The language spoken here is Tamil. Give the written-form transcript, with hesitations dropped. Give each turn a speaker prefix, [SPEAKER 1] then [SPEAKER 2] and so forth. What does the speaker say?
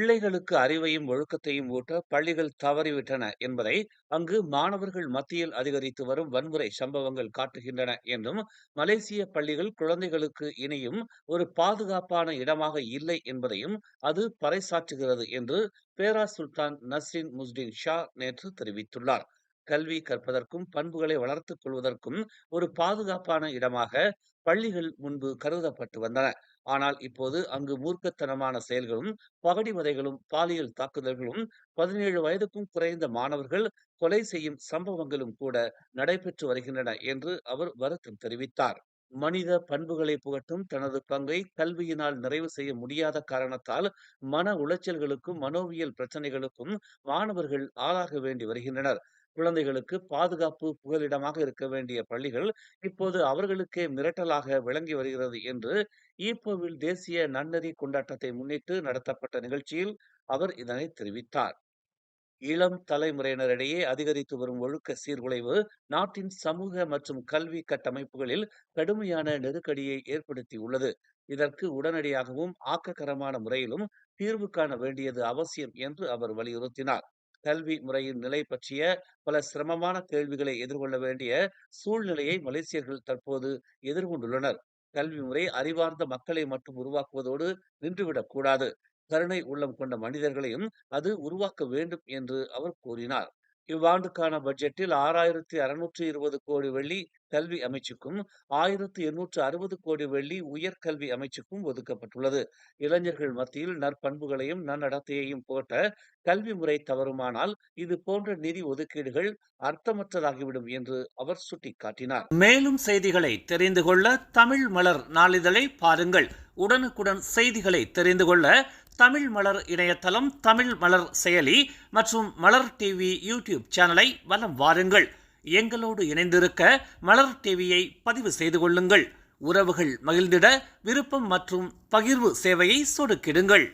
[SPEAKER 1] பிள்ளைகளுக்கு அறிவையும் ஒழுக்கத்தையும் ஊட்ட பள்ளிகள் தவறிவிட்டன என்பதை அங்கு மாணவர்கள் மத்தியில் அதிகரித்து வரும் வன்முறை சம்பவங்கள் காட்டுகின்றன என்றும், மலேசிய பள்ளிகள் குழந்தைகளுக்கு இனியும் ஒரு பாதுகாப்பான இடமாக இல்லை என்பதையும் அது பறைசாற்றுகிறது என்று பேரா சுல்தான் நஸ்ரின் முஸ்டின் ஷா நேற்று தெரிவித்துள்ளார். கல்வி கற்பதற்கும் பண்புகளை வளர்த்துக் கொள்வதற்கும் ஒரு பாதுகாப்பான இடமாக பள்ளிகள் முன்பு கருதப்பட்டு வந்தன. ஆனால் இப்போது அங்கு மூர்க்கத்தனமான செயல்களும், பகடிவதைகளும், பாலியல் தாக்குதல்களும், 17 வயதுக்கும் குறைந்த மாணவர்கள் கொலை செய்யும் சம்பவங்களும் கூட நடைபெற்று வருகின்றன என்று அவர் வருத்தம் தெரிவித்தார். மனித பண்புகளை புகட்டும் தனது பங்கை கல்வியினால் நிறைவு செய்ய முடியாத காரணத்தால் மன உளைச்சல்களுக்கும் மனோவியல் பிரச்சனைகளுக்கும் மாணவர்கள் ஆளாக வேண்டி வருகின்றனர். குழந்தைகளுக்கு பாதுகாப்பு புகலிடமாக இருக்க வேண்டிய பள்ளிகள் இப்போது அவர்களுக்கே மிரட்டலாக விளங்கி வருகிறது என்று ஈப்போவில் தேசிய நன்னெறி கொண்டாட்டத்தை முன்னிட்டு நடத்தப்பட்ட நிகழ்ச்சியில் அவர் இதனை தெரிவித்தார். இளம் தலைமுறையினரிடையே அதிகரித்து வரும் ஒழுக்க சீர்குலைவு நாட்டின் சமூக மற்றும் கல்வி கட்டமைப்புகளில் கடுமையான நெருக்கடியை ஏற்படுத்தியுள்ளது. இதற்கு உடனடியாகவும் ஆக்ககரமான முறையிலும் தீர்வு காண வேண்டியது அவசியம் என்று அவர் வலியுறுத்தினார். கல்வி முறையின் நிலை பற்றிய பல சிரமமான கேள்விகளை எதிர்கொள்ள வேண்டிய சூழ்நிலையை மலேசியர்கள் தற்போது எதிர்கொண்டுள்ளனர். கல்வி முறை அறிவார்ந்த மக்களை மட்டும் உருவாக்குவதோடு நின்றுவிடக் கூடாது. கருணை உள்ளம் கொண்ட மனிதர்களையும் அது உருவாக்க வேண்டும் என்று அவர் கூறினார். இவ்வாண்டுக்கான பட்ஜெட்டில் 6,620 கோடி வெள்ளி கல்வி அமைச்சுக்கும் 1,860 கோடி வெள்ளி உயர்கல்வி அமைச்சுக்கும் ஒதுக்கப்பட்டுள்ளது. இளைஞர்கள் மத்தியில் நற்பண்புகளையும் நன்னடத்தையையும் புகட்ட கல்வி முறை தவறுமானால் இது போன்ற நிதி ஒதுக்கீடுகள் அர்த்தமற்றதாகிவிடும் என்று அவர் சுட்டிக்காட்டினார். மேலும் செய்திகளை தெரிந்து கொள்ள தமிழ் மலர் நாளிதழை பாருங்கள். உடனுக்குடன் செய்திகளை தெரிந்து கொள்ள தமிழ் மலர் இணையதளம், தமிழ் மலர் செயலி மற்றும் மலர் டிவி யூடியூப் சேனலை வலம் வாருங்கள். எங்களோடு இணைந்திருக்க மலர் டிவியை பதிவு செய்து கொள்ளுங்கள். உறவுகள் மகிழ்ந்திட விருப்பம் மற்றும் பகிர்வு சேவையை சொடுக்கிடுங்கள்.